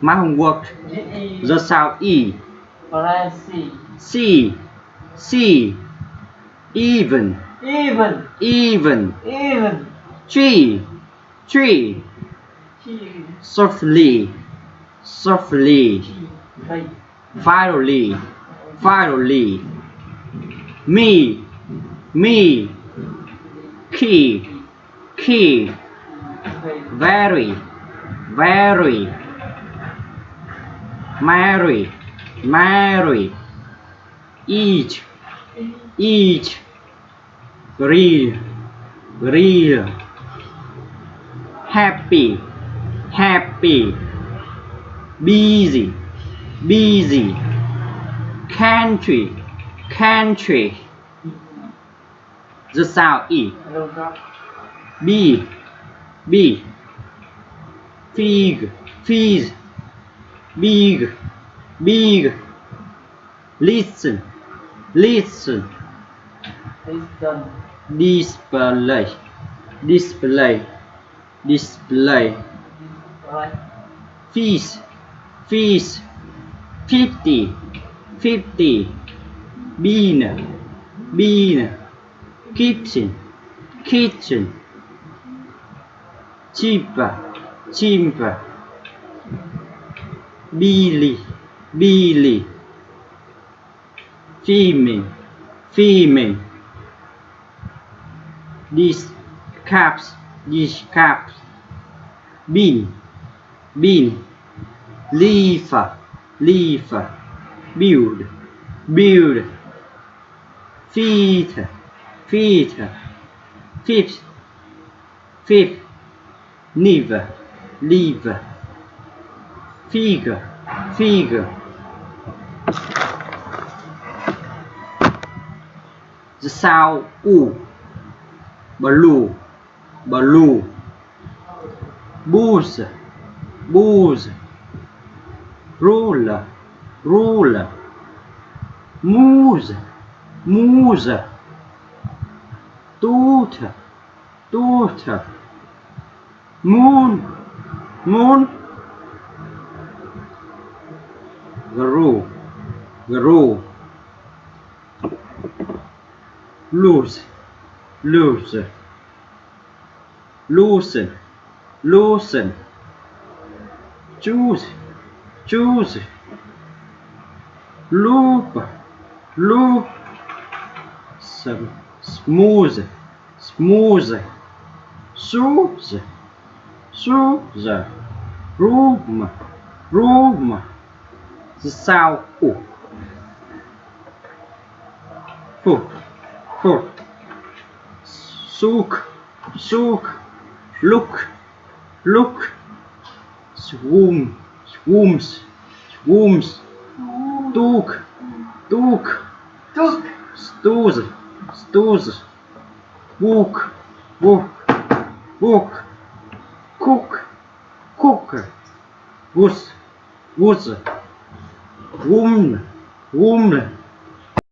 My homework. The sound E. C. C. Even. Even. Tree. Tree. Softly. Softly. Finally. Finally. Me. Me. Key. Key. Very. Very. Mary. Mary. Each. Each. Real. Real. Happy. Happy. Busy. Busy. Country. Country. The sound E. B. B. Fig. Fig. Big. Big. Listen. Listen. Display. Display. Display. Fish. Fish. 50. 50. Bean. Bean. Kitchen. Kitchen. Cheaper. Cheaper. Billy. Billy. Female. Female. These caps. These caps. Bean. Bean. Leaf. Leaf. Build. Build. Feet. Feet. Fifth. Fifth. Live. Live. Figure. Figure. The sound U. Blue. Blue. Booze. Booze. Ruler. Ruler. Moose. Moose. Daughter. Daughter. Moon. Moon. Guru. Guru. Lose. Lose. Loosen. Loosen. Choose. Choose. Loop. Loop. Smooth. Smooth. Shoes. Shoes. Room. Room. The sound U. Foot. Foot. Sook. Sook. Look. Look. Swoon. Swooms. Swooms. Took. Took. Stooze. Stooze. Book. Book. Book. Cook. Cook. Goose. Goose. Woman. Woman.